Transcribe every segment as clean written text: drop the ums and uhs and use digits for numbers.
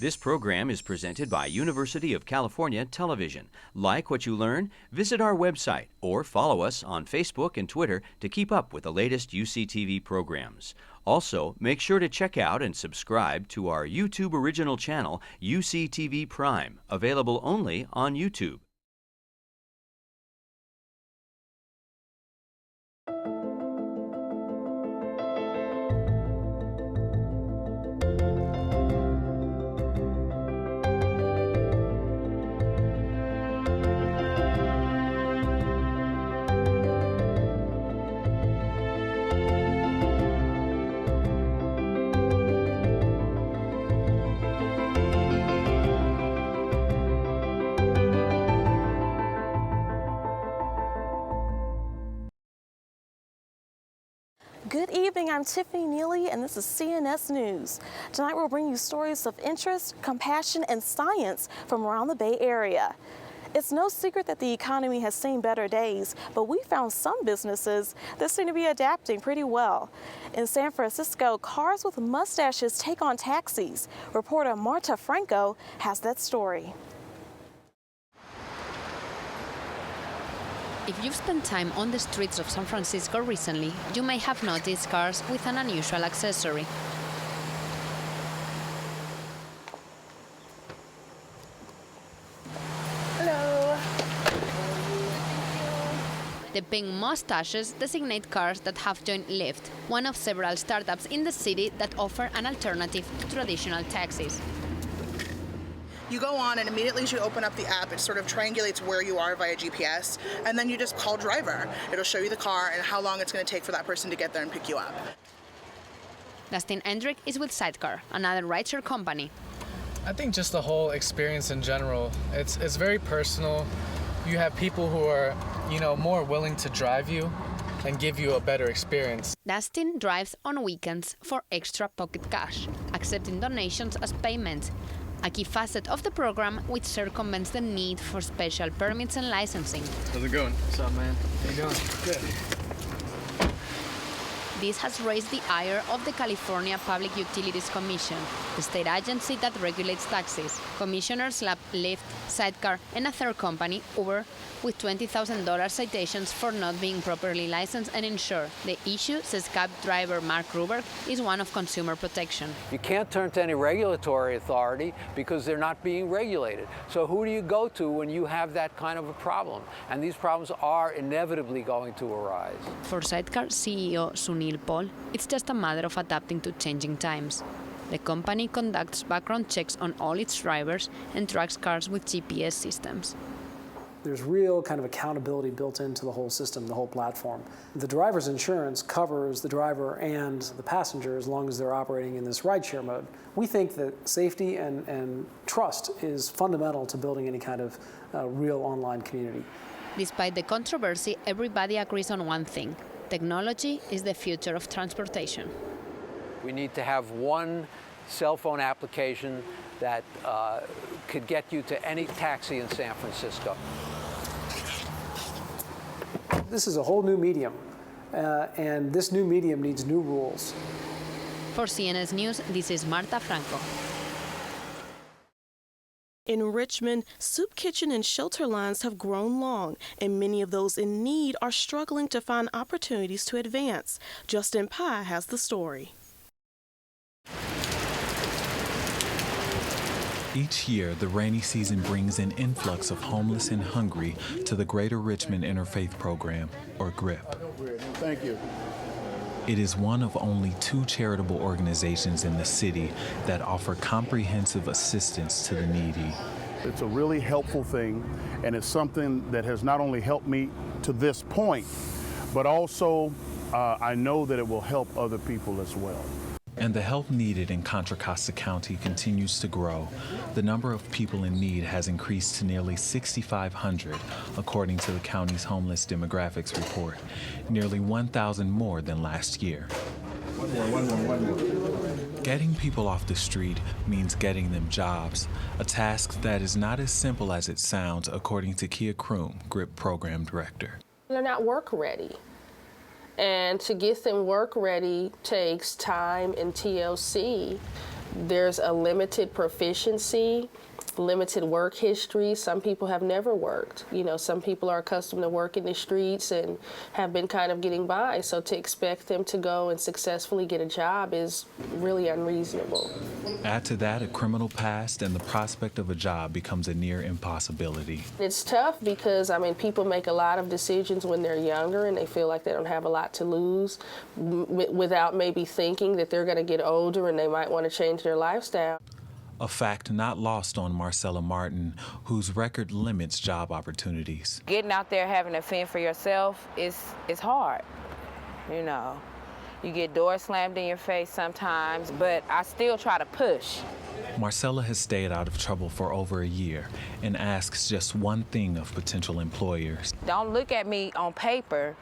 This program is presented by University of California Television. Like what you learn? Visit our website or follow us on Facebook and Twitter to keep up with the latest UCTV programs. Also, make sure to check out and subscribe to our YouTube original channel, UCTV Prime, available only on YouTube. Good evening, I'm Tiffany Neely and this is CNS News. Tonight we'll bring you stories of interest, compassion, and science from around the Bay Area. It's no secret that the economy has seen better days, but we found some businesses that seem to be adapting pretty well. In San Francisco, cars with mustaches take on taxis. Reporter Marta Franco has that story. If you've spent time on the streets of San Francisco recently, you may have noticed cars with an unusual accessory. Hello. The pink mustaches designate cars that have joined Lyft, one of several startups in the city that offer an alternative to traditional taxis. You go on and immediately as you open up the app, it sort of triangulates where you are via GPS, and then you just call driver. It'll show you the car and how long it's going to take for that person to get there and pick you up. Dustin Endrick is with Sidecar, another rideshare company. I think just the whole experience in general, it's very personal. You have people who are, more willing to drive you and give you a better experience. Dustin drives on weekends for extra pocket cash, accepting donations as payment. A key facet of the program which circumvents the need for special permits and licensing. How's it going? What's up, man? How you doing? Good. This has raised the ire of the California Public Utilities Commission, the state agency that regulates taxis. Commissioners slapped Lyft, Sidecar, and a third company, Uber, with $20,000 citations for not being properly licensed and insured. The issue, says cab driver Mark Ruberg, is one of consumer protection. You can't turn to any regulatory authority because they're not being regulated. So who do you go to when you have that kind of a problem? And these problems are inevitably going to arise. For Sidecar CEO Sunil Paul, it's just a matter of adapting to changing times. The company conducts background checks on all its drivers and tracks cars with GPS systems. There's real kind of accountability built into the whole system, the whole platform. The driver's insurance covers the driver and the passenger as long as they're operating in this rideshare mode. We think that safety and trust is fundamental to building any kind of real online community. Despite the controversy, everybody agrees on one thing. Technology is the future of transportation. We need to have one cell phone application that could get you to any taxi in San Francisco. This is a whole new medium, and this new medium needs new rules. For CNS News, this is Marta Franco. In Richmond, soup kitchen and shelter lines have grown long, and many of those in need are struggling to find opportunities to advance. Justin Pye has the story. Each year, the rainy season brings an influx of homeless and hungry to the Greater Richmond Interfaith Program, or GRIP. Thank you. It is one of only 2 charitable organizations in the city that offer comprehensive assistance to the needy. It's a really helpful thing, and it's something that has not only helped me to this point, but also I know that it will help other people as well. And the help needed in Contra Costa County continues to grow. The number of people in need has increased to nearly 6,500, according to the county's homeless demographics report, nearly 1,000 more than last year. One more. Getting people off the street means getting them jobs, a task that is not as simple as it sounds, according to Kia Kroom, GRIP Program Director. They're not work ready. And to get them work ready takes time and TLC. There's a limited proficiency, limited work history. Some people have never worked. You know, some people are accustomed to working the streets and have been kind of getting by. So to expect them to go and successfully get a job is really unreasonable. Add to that a criminal past, and the prospect of a job becomes a near impossibility. It's tough because, I mean, people make a lot of decisions when they're younger and they feel like they don't have a lot to lose without maybe thinking that they're going to get older and they might want to change their lifestyle. A fact not lost on Marcella Martin, whose record limits job opportunities. Getting out there having to fend for yourself is hard, you know. You get doors slammed in your face sometimes, but I still try to push. Marcella has stayed out of trouble for over a year and asks just one thing of potential employers. Don't look at me on paper.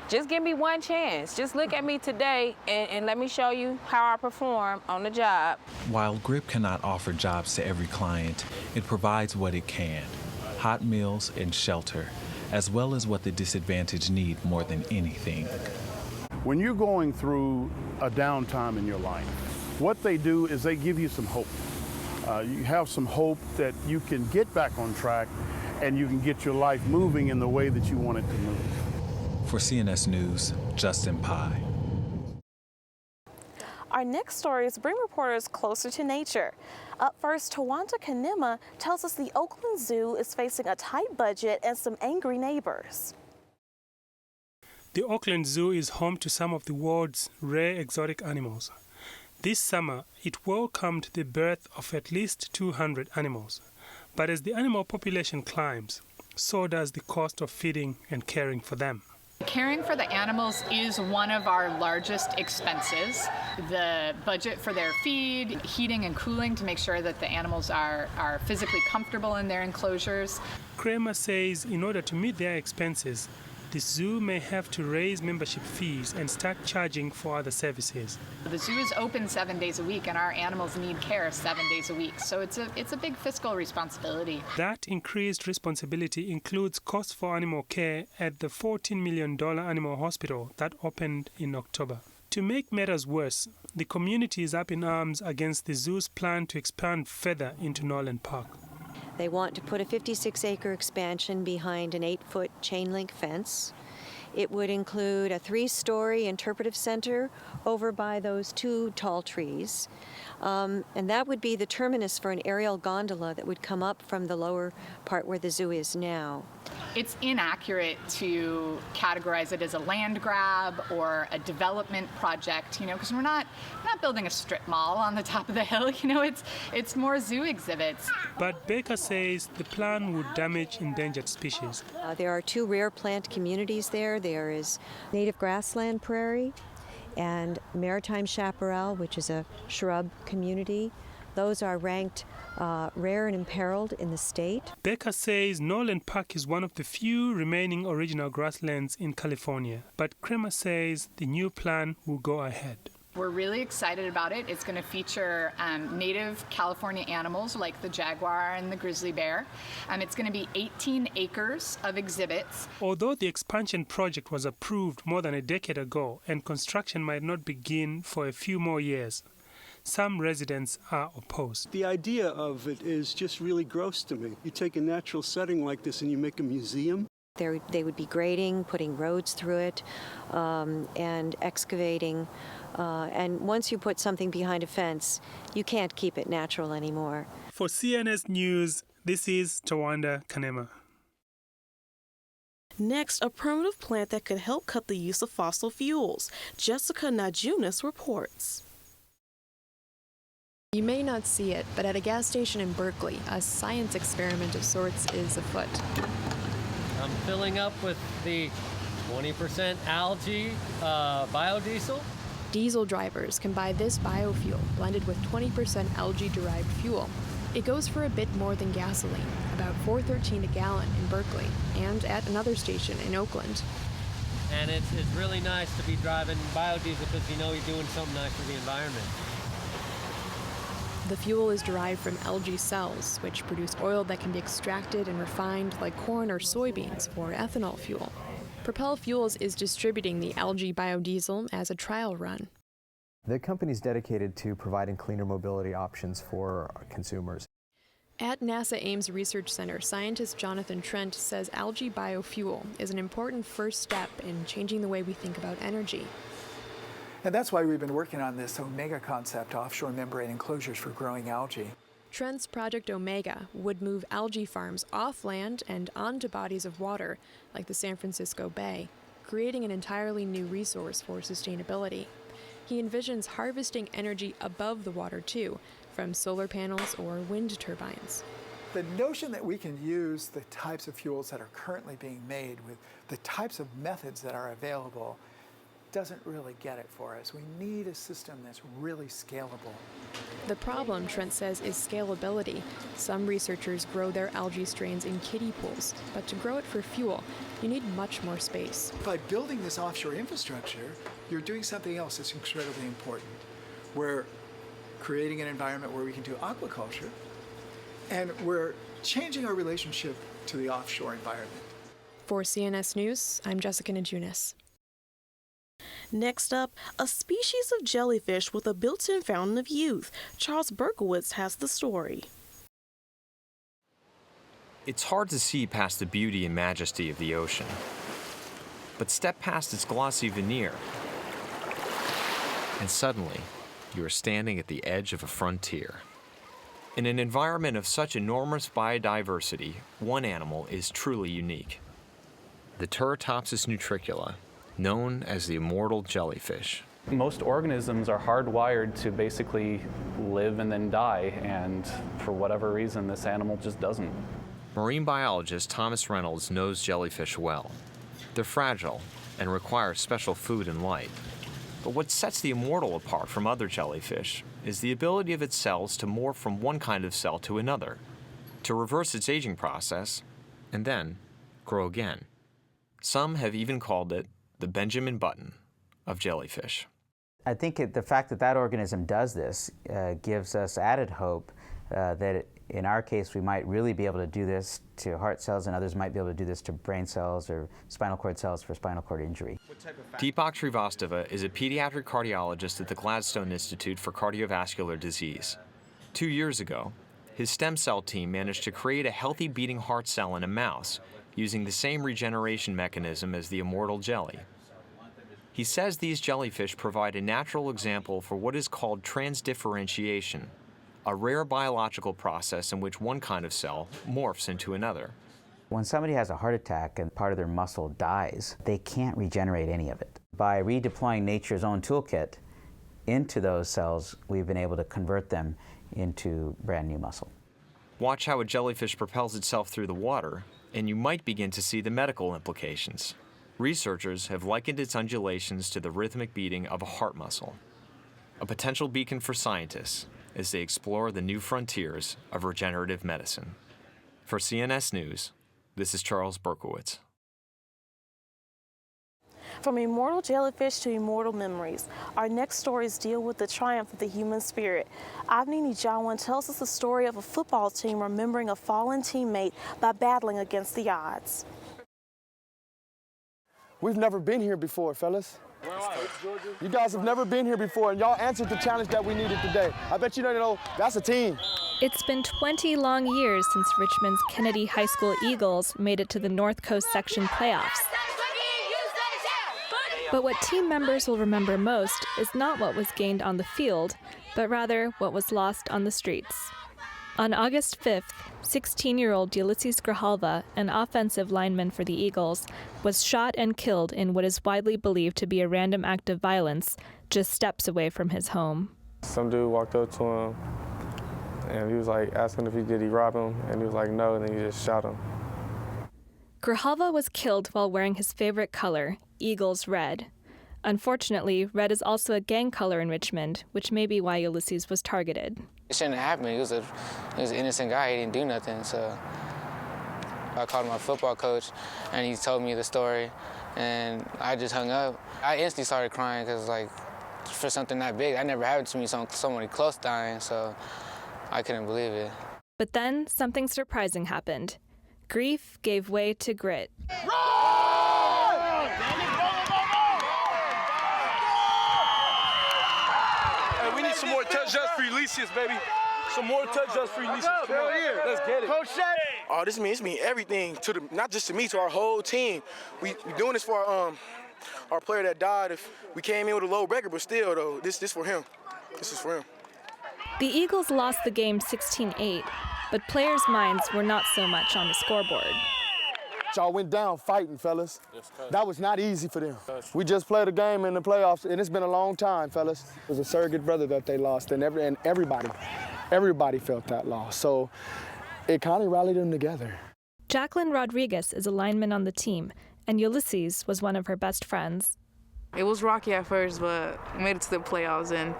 Just give me one chance. Just look at me today and let me show you how I perform on the job. While GRIP cannot offer jobs to every client, it provides what it can: hot meals and shelter, as well as what the disadvantaged need more than anything. When you're going through a downtime in your life, what they do is they give you some hope. You have some hope that you can get back on track and you can get your life moving in the way that you want it to move. For CNS News, Justin Pye. Our next stories bring reporters closer to nature. Up first, Tawanda Kanema tells us the Oakland Zoo is facing a tight budget and some angry neighbors. The Oakland Zoo is home to some of the world's rare exotic animals. This summer, it welcomed the birth of at least 200 animals. But as the animal population climbs, so does the cost of feeding and caring for them. Caring for the animals is one of our largest expenses. The budget for their feed, heating and cooling to make sure that the animals are physically comfortable in their enclosures. Kramer says in order to meet their expenses, the zoo may have to raise membership fees and start charging for other services. The zoo is open 7 days a week and our animals need care 7 days a week, so it's a big fiscal responsibility. That increased responsibility includes costs for animal care at the $14 million animal hospital that opened in October. To make matters worse, the community is up in arms against the zoo's plan to expand further into Noland Park. They want to put a 56-acre expansion behind an 8-foot chain-link fence. It would include a 3-story interpretive center over by those 2 tall trees. And that would be the terminus for an aerial gondola that would come up from the lower part where the zoo is now. It's inaccurate to categorize it as a land grab or a development project, because we're not building a strip mall on the top of the hill, it's more zoo exhibits. But Baker says the plan would damage endangered species. There are 2 rare plant communities there. There is native grassland prairie and maritime chaparral, which is a shrub community. Those are ranked rare and imperiled in the state. Becker says Noland Park is one of the few remaining original grasslands in California, but Kramer says the new plan will go ahead. We're really excited about it. It's going to feature native California animals like the jaguar and the grizzly bear. It's going to be 18 acres of exhibits. Although the expansion project was approved more than a decade ago and construction might not begin for a few more years, some residents are opposed. The idea of it is just really gross to me. You take a natural setting like this and you make a museum. They would be grading, putting roads through it, and excavating. And once you put something behind a fence, you can't keep it natural anymore. For CNS News, this is Tawanda Kanema. Next, a primitive plant that could help cut the use of fossil fuels. Jessica Najunas reports. You may not see it, but at a gas station in Berkeley, a science experiment of sorts is afoot. I'm filling up with the 20% algae biodiesel. Diesel drivers can buy this biofuel blended with 20% algae-derived fuel. It goes for a bit more than gasoline, about $4.13 a gallon in Berkeley, and at another station in Oakland. And it's really nice to be driving biodiesel because you're doing something nice for the environment. The fuel is derived from algae cells, which produce oil that can be extracted and refined like corn or soybeans for ethanol fuel. Propel Fuels is distributing the algae biodiesel as a trial run. The company's dedicated to providing cleaner mobility options for consumers. At NASA Ames Research Center, scientist Jonathan Trent says algae biofuel is an important first step in changing the way we think about energy. And that's why we've been working on this Omega concept, offshore membrane enclosures for growing algae. Trent's Project Omega would move algae farms off land and onto bodies of water, like the San Francisco Bay, creating an entirely new resource for sustainability. He envisions harvesting energy above the water, too, from solar panels or wind turbines. The notion that we can use the types of fuels that are currently being made with the types of methods that are available doesn't really get it for us. We need a system that's really scalable. The problem, Trent says, is scalability. Some researchers grow their algae strains in kiddie pools, but to grow it for fuel, you need much more space. By building this offshore infrastructure, you're doing something else that's incredibly important. We're creating an environment where we can do aquaculture, and we're changing our relationship to the offshore environment. For CNS News, I'm Jessica Najunas. Next up, a species of jellyfish with a built-in fountain of youth. Charles Berkowitz has the story. It's hard to see past the beauty and majesty of the ocean. But step past its glossy veneer, and suddenly, you are standing at the edge of a frontier. In an environment of such enormous biodiversity, one animal is truly unique. The Turritopsis nutricula, known as the immortal jellyfish. Most organisms are hardwired to basically live and then die, and for whatever reason, this animal just doesn't. Marine biologist Thomas Reynolds knows jellyfish well. They're fragile and require special food and light. But what sets the immortal apart from other jellyfish is the ability of its cells to morph from one kind of cell to another, to reverse its aging process, and then grow again. Some have even called it the Benjamin Button of jellyfish. I think the fact that that organism does this gives us added hope that in our case we might really be able to do this to heart cells, and others might be able to do this to brain cells or spinal cord cells for spinal cord injury. Deepak Srivastava is a pediatric cardiologist at the Gladstone Institute for Cardiovascular Disease. 2 years ago, his stem cell team managed to create a healthy beating heart cell in a mouse using the same regeneration mechanism as the immortal jelly. He says these jellyfish provide a natural example for what is called transdifferentiation, a rare biological process in which one kind of cell morphs into another. When somebody has a heart attack and part of their muscle dies, they can't regenerate any of it. By redeploying nature's own toolkit into those cells, we've been able to convert them into brand new muscle. Watch how a jellyfish propels itself through the water, and you might begin to see the medical implications. Researchers have likened its undulations to the rhythmic beating of a heart muscle, a potential beacon for scientists as they explore the new frontiers of regenerative medicine. For CNS News, this is Charles Berkowitz. From immortal jellyfish to immortal memories, our next stories deal with the triumph of the human spirit. Avni Nijawan tells us the story of a football team remembering a fallen teammate by battling against the odds. We've never been here before, fellas. You guys have never been here before, and y'all answered the challenge that we needed today. I bet you don't know, that's a team. It's been 20 long years since Richmond's Kennedy High School Eagles made it to the North Coast Section playoffs. But what team members will remember most is not what was gained on the field, but rather what was lost on the streets. On August 5th, 16-year-old Ulysses Grijalva, an offensive lineman for the Eagles, was shot and killed in what is widely believed to be a random act of violence just steps away from his home. Some dude walked up to him, and he was like asking if did he rob him, and he was like no, and then he just shot him. Grijalva was killed while wearing his favorite color, Eagles red. Unfortunately, red is also a gang color in Richmond, which may be why Ulysses was targeted. It shouldn't have happened. He was an innocent guy. He didn't do nothing. So I called my football coach, and he told me the story, and I just hung up. I instantly started crying because, like, for something that big, that never happened to me. Somebody close dying, so I couldn't believe it. But then something surprising happened. Grief gave way to grit. touchdowns for Ulysses, baby. Some more touchdowns for Ulysses. Come on. Let's get it. Coach Shay. Oh, this means everything to the, not just to me, to our whole team. We doing this for our player that died. If we came in with a low record, but still though, this for him. This is for him. The Eagles lost the game 16-8, but players' minds were not so much on the scoreboard. Y'all went down fighting, fellas. That was not easy for them. We just played a game in the playoffs, and it's been a long time, fellas. It was a surrogate brother that they lost, and everybody felt that loss. So it kind of rallied them together. Jacqueline Rodriguez is a lineman on the team, and Ulysses was one of her best friends. It was rocky at first, but we made it to the playoffs, and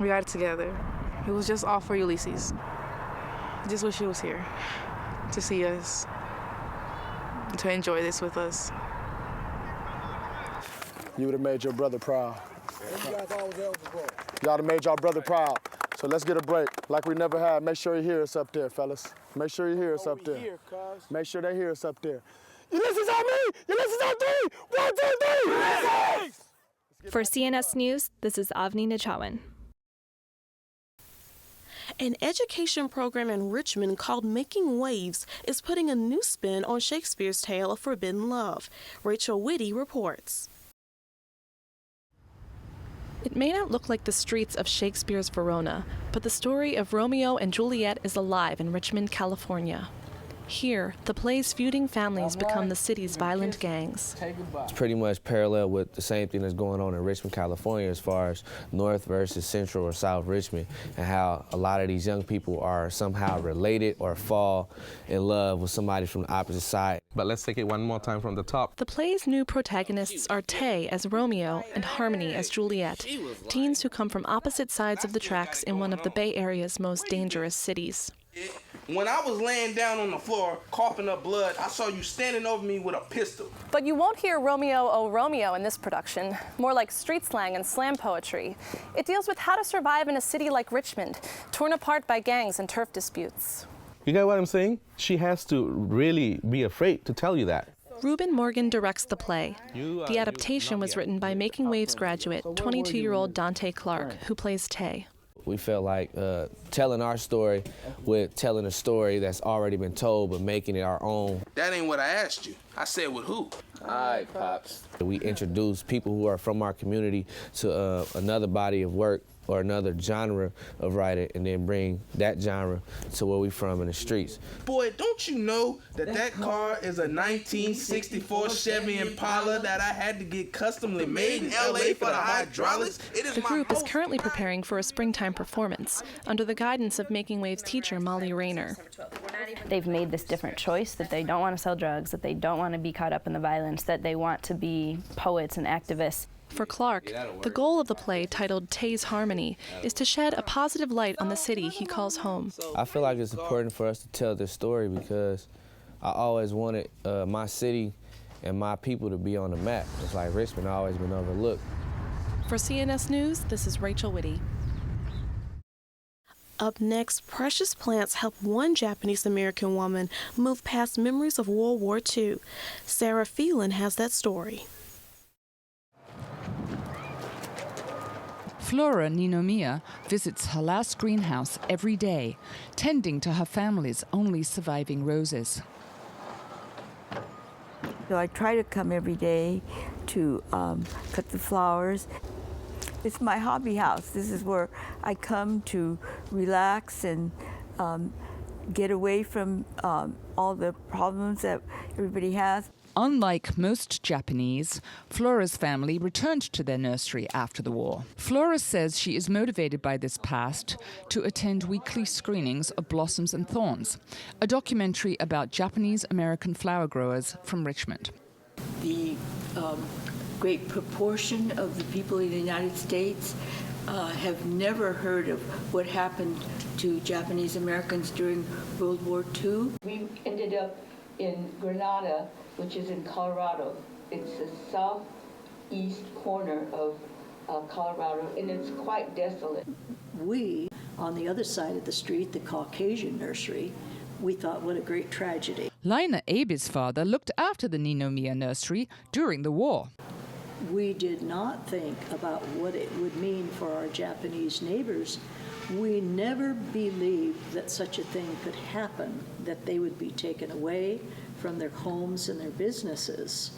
we got it together. It was just all for Ulysses. I just wish he was here to see us, to enjoy this with us. You would have made your brother proud. Y'all have made y'all brother proud. So let's get a break like we never had. Make sure you hear us up there, fellas. Make sure you hear us up there. Make sure they hear us up there. Ulysses on me! Ulysses on 3! 1, 2, 3! Ulysses! For CNS News, this is Avni Nechawan. An education program in Richmond called Making Waves is putting a new spin on Shakespeare's tale of forbidden love. Rachel Whitty reports. It may not look like the streets of Shakespeare's Verona, but the story of Romeo and Juliet is alive in Richmond, California. Here, the play's feuding families become the city's violent gangs. It's pretty much parallel with the same thing that's going on in Richmond, California, as far as North versus Central or South Richmond, and how a lot of these young people are somehow related or fall in love with somebody from the opposite side. But let's take it one more time from the top. The play's new protagonists are Tay as Romeo and Harmony as Juliet, teens who come from opposite sides of the tracks in one of the Bay Area's most dangerous cities. When I was laying down on the floor, coughing up blood, I saw you standing over me with a pistol. But you won't hear Romeo, oh Romeo in this production, more like street slang and slam poetry. It deals with how to survive in a city like Richmond, torn apart by gangs and turf disputes. You get what I'm saying? She has to really be afraid to tell you that. Reuben Morgan directs the play. The adaptation was written by Making Waves graduate, 22-year-old Dante Clark, who plays Tay. We felt like telling our story with telling a story that's already been told, but making it our own. That ain't what I asked you. I said with who? All right, Pops. We introduce people who are from our community to another body of work or another genre of writing, and then bring that genre to where we from in the streets. Boy, don't you know that car is a 1964 Chevy Impala that I had to get customly made in LA for the hydraulics? The group is currently preparing for a springtime performance under the guidance of Making Waves teacher Molly Rayner. They've made this different choice that they don't want to sell drugs, that they don't want to be caught up in the violence, that they want to be poets and activists. For Clark, the goal of the play, titled Tay's Harmony, is to shed a positive light on the city he calls home. I feel like it's important for us to tell this story because I always wanted my city and my people to be on the map. It's like Richmond has always been overlooked. For CNS News, this is Rachel Whitty. Up next, precious plants help one Japanese-American woman move past memories of World War II. Sarah Phelan has that story. Flora Ninomiya visits her last greenhouse every day, tending to her family's only surviving roses. So I try to come every day to cut the flowers. It's my hobby house. This is where I come to relax and get away from all the problems that everybody has. Unlike most Japanese, Flora's family returned to their nursery after the war. Flora says she is motivated by this past to attend weekly screenings of Blossoms and Thorns, a documentary about Japanese-American flower growers from Richmond. The great proportion of the people in the United States have never heard of what happened to Japanese Americans during World War II. We ended up in Grenada, which is in Colorado. It's the southeast corner of Colorado, and it's quite desolate. We, on the other side of the street, the Caucasian nursery, we thought, what a great tragedy. Lina Abe's father looked after the Ninomiya nursery during the war. We did not think about what it would mean for our Japanese neighbors. We never believed that such a thing could happen, that they would be taken away from their homes and their businesses.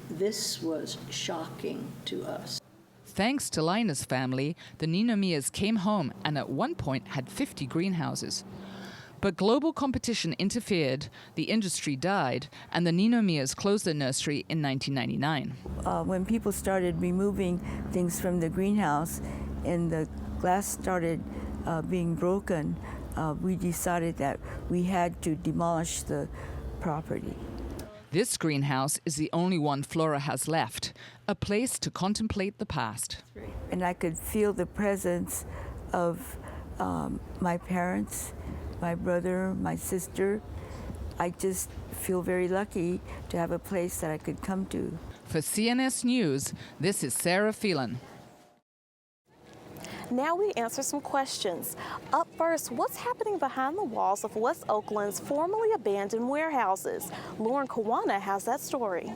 This was shocking to us. Thanks to Lina's family, the Ninomias came home and at one point had 50 greenhouses. But global competition interfered, the industry died, and the Ninomias closed their nursery in 1999. When people started removing things from the greenhouse and the glass started being broken, we decided that we had to demolish the property. This greenhouse is the only one Flora has left, a place to contemplate the past. And I could feel the presence of my parents, my brother, my sister. I just feel very lucky to have a place that I could come to. For CNS News, this is Sarah Phelan. Now we answer some questions. Up first, what's happening behind the walls of West Oakland's formerly abandoned warehouses? Lauren Kawana has that story.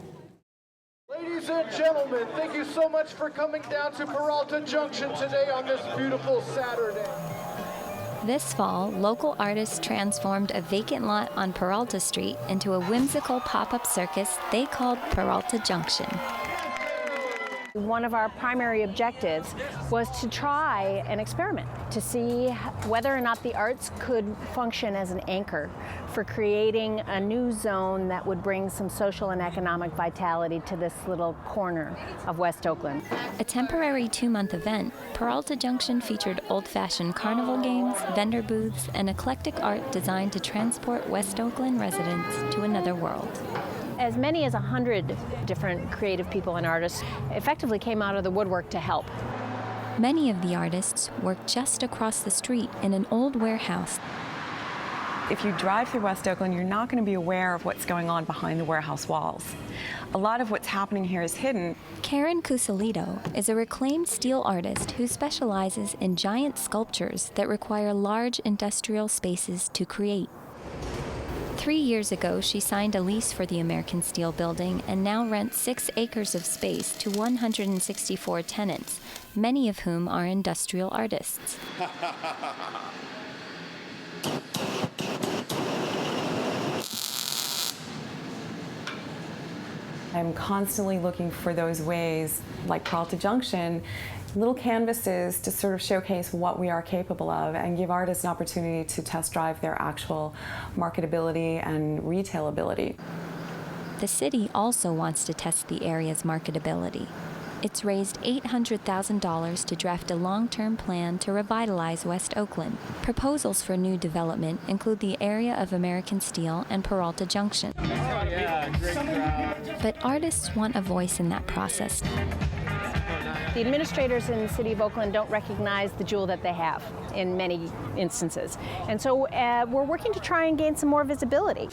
Ladies and gentlemen, thank you so much for coming down to Peralta Junction today on this beautiful Saturday. This fall, local artists transformed a vacant lot on Peralta Street into a whimsical pop-up circus they called Peralta Junction. One of our primary objectives was to try an experiment to see whether or not the arts could function as an anchor for creating a new zone that would bring some social and economic vitality to this little corner of West Oakland. A temporary 2-month event, Peralta Junction featured old-fashioned carnival games, vendor booths, and eclectic art designed to transport West Oakland residents to another world. As many as 100 different creative people and artists effectively came out of the woodwork to help. Many of the artists worked just across the street in an old warehouse. If you drive through West Oakland, you're not going to be aware of what's going on behind the warehouse walls. A lot of what's happening here is hidden. Karen Cusalito is a reclaimed steel artist who specializes in giant sculptures that require large industrial spaces to create. 3 years ago, she signed a lease for the American Steel building and now rents 6 acres of space to 164 tenants, many of whom are industrial artists. I'm constantly looking for those ways, like Peralta Junction, little canvases to sort of showcase what we are capable of and give artists an opportunity to test drive their actual marketability and retailability. The city also wants to test the area's marketability. It's raised $800,000 to draft a long-term plan to revitalize West Oakland. Proposals for new development include the area of American Steel and Peralta Junction. But artists want a voice in that process. The administrators in the city of Oakland don't recognize the jewel that they have in many instances. And so we're working to try and gain some more visibility.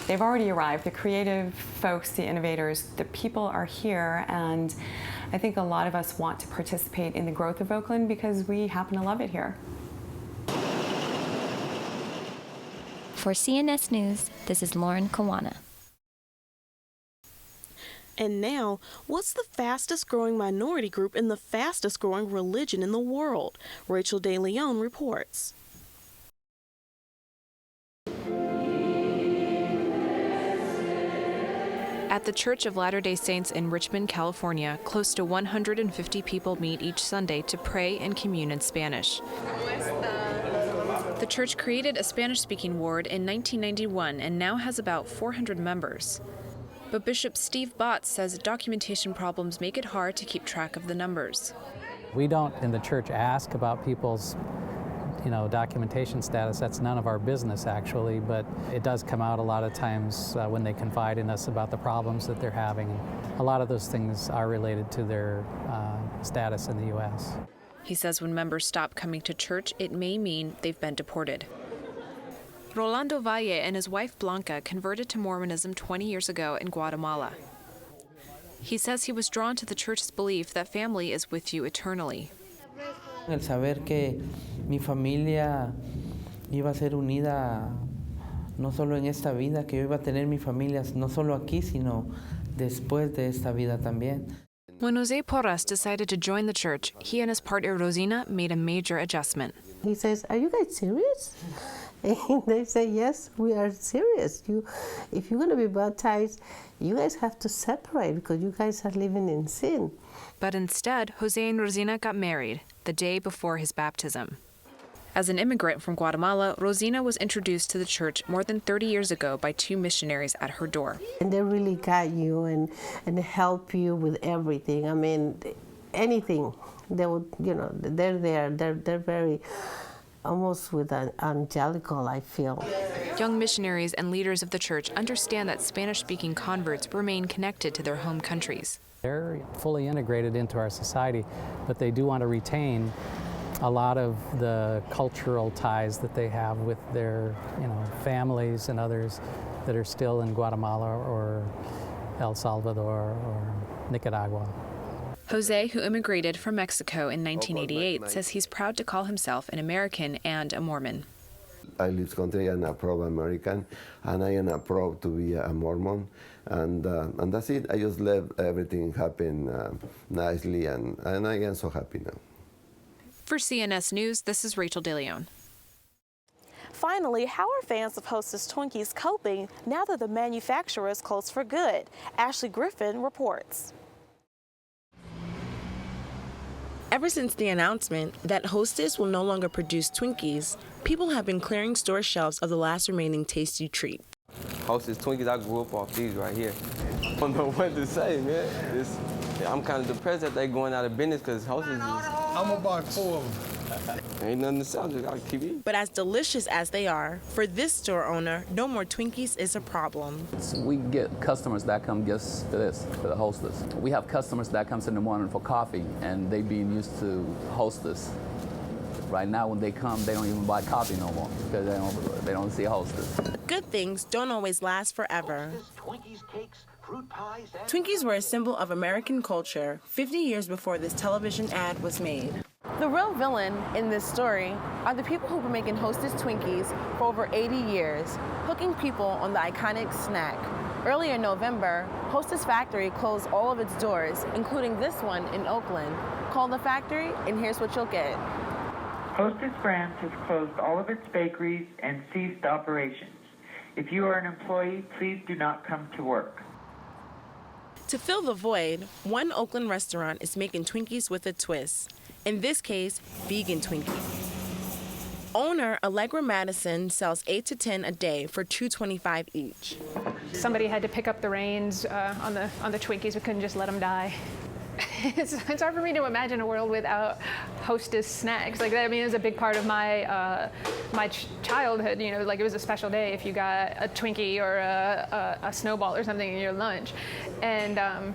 They've already arrived, the creative folks, the innovators, the people are here, and I think a lot of us want to participate in the growth of Oakland because we happen to love it here. For CNS News, this is Lauren Kawana. And now, what's the fastest growing minority group and the fastest growing religion in the world? Rachel De Leon reports. At the Church of Latter-day Saints in Richmond, California, close to 150 people meet each Sunday to pray and commune in Spanish. The church created a Spanish-speaking ward in 1991 and now has about 400 members. But Bishop Steve Botts says documentation problems make it hard to keep track of the numbers. We don't in the church ask about people's documentation status. That's none of our business actually, but it does come out a lot of times when they confide in us about the problems that they're having. A lot of those things are related to their status in the U.S. He says when members stop coming to church, it may mean they've been deported. Rolando Valle and his wife Blanca converted to Mormonism 20 years ago in Guatemala. He says he was drawn to the church's belief that family is with you eternally. El saber que mi familia iba a ser unida no solo en esta vida, que yo iba a tener mi familia, no solo aquí, sino después de esta vida también. When Jose Porras decided to join the church, he and his partner Rosina made a major adjustment. He says, "Are you guys serious?" And they say, "Yes, we are serious. If you're going to be baptized, you guys have to separate because you guys are living in sin." But instead, Jose and Rosina got married the day before his baptism. As an immigrant from Guatemala, Rosina was introduced to the church more than 30 years ago by two missionaries at her door. And they really guide you and help you with everything. I mean, anything. They would, they're there. They're very, almost with an angelical, I feel. Young missionaries and leaders of the church understand that Spanish-speaking converts remain connected to their home countries. They're fully integrated into our society, but they do want to retain a lot of the cultural ties that they have with their, families and others that are still in Guatemala or El Salvador or Nicaragua. Jose, who immigrated from Mexico in 1988, says he's proud to call himself an American and a Mormon. I live country and a proud American, and I am proud to be a Mormon, and that's it. I just let everything happen nicely, and I am so happy now. For CNS News, this is Rachel DeLeon. Finally, how are fans of Hostess Twinkies coping now that the manufacturer is closed for good? Ashley Griffin reports. Ever since the announcement that Hostess will no longer produce Twinkies, people have been clearing store shelves of the last remaining tasty treat. Hostess Twinkies, I grew up off these right here. I don't know what to say, man. I'm kind of depressed that they're going out of business because Hostess is... I'm about 4 of them. Ain't nothing to sell, just gotta keep eating. But as delicious as they are, for this store owner, no more Twinkies is a problem. We get customers that come just for this, for the Hostess. We have customers that comes in the morning for coffee, and they being used to Hostess. Right now, when they come, they don't even buy coffee no more because they don't see Hostess. Good things don't always last forever. Twinkies were a symbol of American culture 50 years before this television ad was made. The real villain in this story are the people who've been making Hostess Twinkies for over 80 years, hooking people on the iconic snack. Earlier in November, Hostess Factory closed all of its doors, including this one in Oakland. Call the factory and here's what you'll get. Hostess Brands has closed all of its bakeries and ceased operations. If you are an employee, please do not come to work. To fill the void, one Oakland restaurant is making Twinkies with a twist. In this case, vegan Twinkies. Owner Allegra Madison sells 8 to 10 a day for $2.25 each. Somebody had to pick up the reins on the Twinkies. We couldn't just let them die. It's hard for me to imagine a world without Hostess snacks. Like that, I mean, it was a big part of my childhood. Like it was a special day if you got a Twinkie or a snowball or something in your lunch, and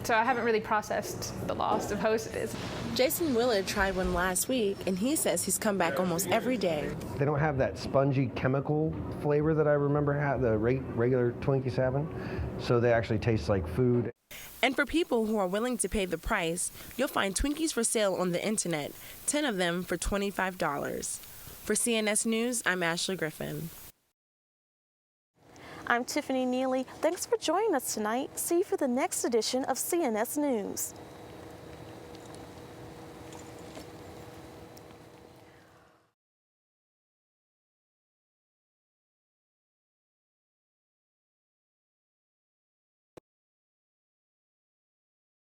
so I haven't really processed the loss of Hostess. Jason Willard tried one last week, and he says he's come back almost every day. They don't have that spongy chemical flavor that I remember the regular Twinkies having, so they actually taste like food. And for people who are willing to pay the price, you'll find Twinkies for sale on the internet, 10 of them for $25. For CNS News, I'm Ashley Griffin. I'm Tiffany Neely. Thanks for joining us tonight. See you for the next edition of CNS News.